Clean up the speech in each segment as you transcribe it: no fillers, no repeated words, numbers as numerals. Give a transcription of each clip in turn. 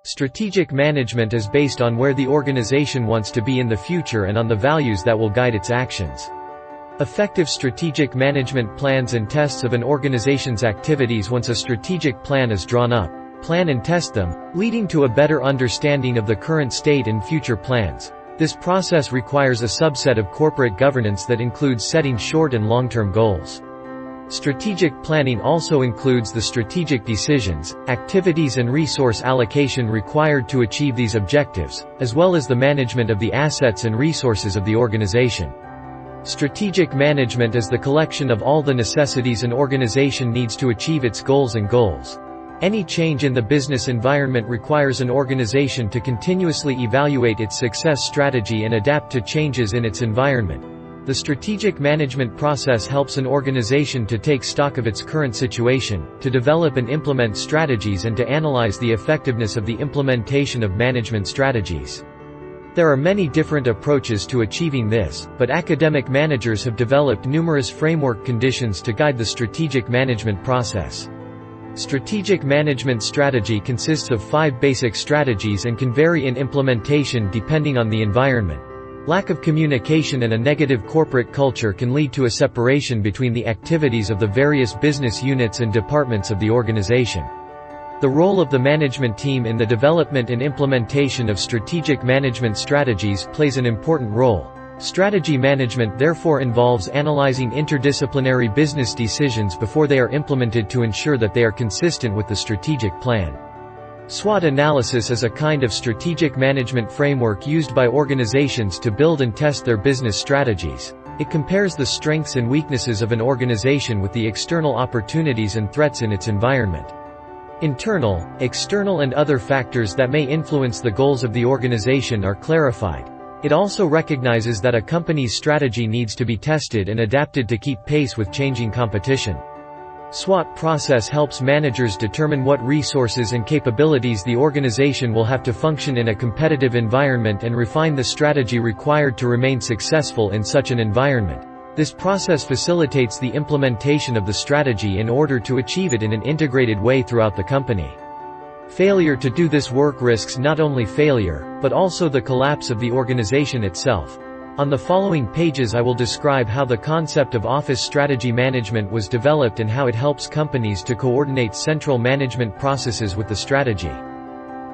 Strategic management is based on where the organization wants to be in the future and on the values that will guide its actions. Effective strategic management plans and tests of an organization's activities. Once a strategic plan is drawn up, plan and test them, leading to a better understanding of the current state and future plans. This process requires a subset of corporate governance that includes setting short and long-term goals. Strategic planning also includes the strategic decisions, activities and resource allocation required to achieve these objectives, as well as the management of the assets and resources of the organization. Strategic management is the collection of all the necessities an organization needs to achieve its goals. Any change in the business environment requires an organization to continuously evaluate its success strategy and adapt to changes in its environment. The strategic management process helps an organization to take stock of its current situation, to develop and implement strategies, and to analyze the effectiveness of the implementation of management strategies. There are many different approaches to achieving this, but academic managers have developed numerous framework conditions to guide the strategic management process. Strategic management strategy consists of 5 basic strategies and can vary in implementation depending on the environment. Lack of communication and a negative corporate culture can lead to a separation between the activities of the various business units and departments of the organization. The role of the management team in the development and implementation of strategic management strategies plays an important role. Strategy management therefore involves analyzing interdisciplinary business decisions before they are implemented to ensure that they are consistent with the strategic plan. SWOT analysis is a kind of strategic management framework used by organizations to build and test their business strategies. It compares the strengths and weaknesses of an organization with the external opportunities and threats in its environment. Internal, external and other factors that may influence the goals of the organization are clarified. It also recognizes that a company's strategy needs to be tested and adapted to keep pace with changing competition. SWOT process helps managers determine what resources and capabilities the organization will have to function in a competitive environment and refine the strategy required to remain successful in such an environment. This process facilitates the implementation of the strategy in order to achieve it in an integrated way throughout the company. Failure to do this work risks not only failure, but also the collapse of the organization itself. On the following pages I will describe how the concept of office strategy management was developed and how it helps companies to coordinate central management processes with the strategy.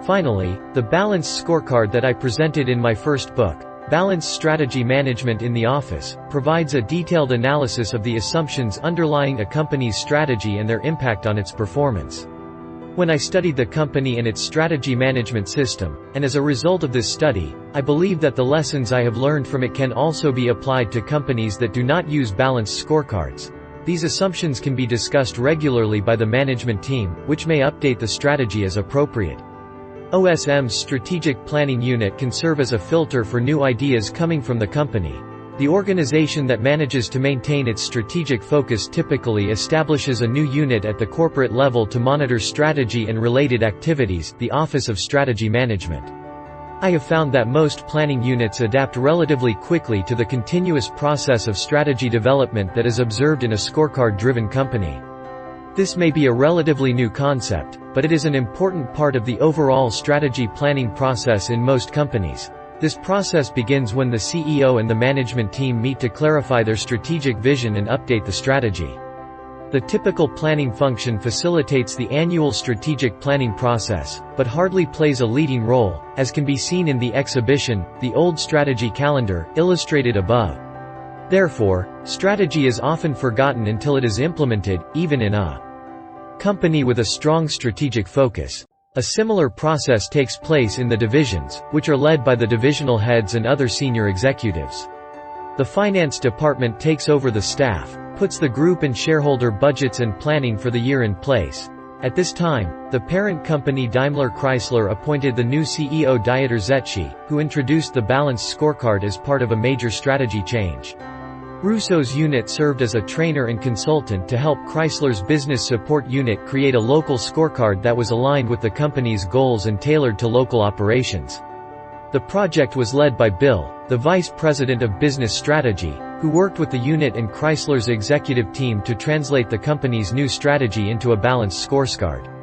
Finally, the balanced scorecard that I presented in my first book, Balanced Strategy Management in the Office, provides a detailed analysis of the assumptions underlying a company's strategy and their impact on its performance. When I studied the company and its strategy management system, and as a result of this study, I believe that the lessons I have learned from it can also be applied to companies that do not use balanced scorecards. These assumptions can be discussed regularly by the management team, which may update the strategy as appropriate. OSM's strategic planning unit can serve as a filter for new ideas coming from the company. The organization that manages to maintain its strategic focus typically establishes a new unit at the corporate level to monitor strategy and related activities, the Office of Strategy Management. I have found that most planning units adapt relatively quickly to the continuous process of strategy development that is observed in a scorecard-driven company. This may be a relatively new concept, but it is an important part of the overall strategy planning process in most companies. This process begins when the CEO and the management team meet to clarify their strategic vision and update the strategy. The typical planning function facilitates the annual strategic planning process, but hardly plays a leading role, as can be seen in the exhibition, The Old Strategy Calendar, illustrated above. Therefore, strategy is often forgotten until it is implemented, even in a company with a strong strategic focus. A similar process takes place in the divisions, which are led by the divisional heads and other senior executives. The finance department takes over the staff, puts the group and shareholder budgets and planning for the year in place. At this time, the parent company Daimler-Chrysler appointed the new CEO Dieter Zetsche, who introduced the balanced scorecard as part of a major strategy change. Rousseau's unit served as a trainer and consultant to help Chrysler's business support unit create a local scorecard that was aligned with the company's goals and tailored to local operations. The project was led by Bill, the vice president of business strategy, who worked with the unit and Chrysler's executive team to translate the company's new strategy into a balanced scorecard.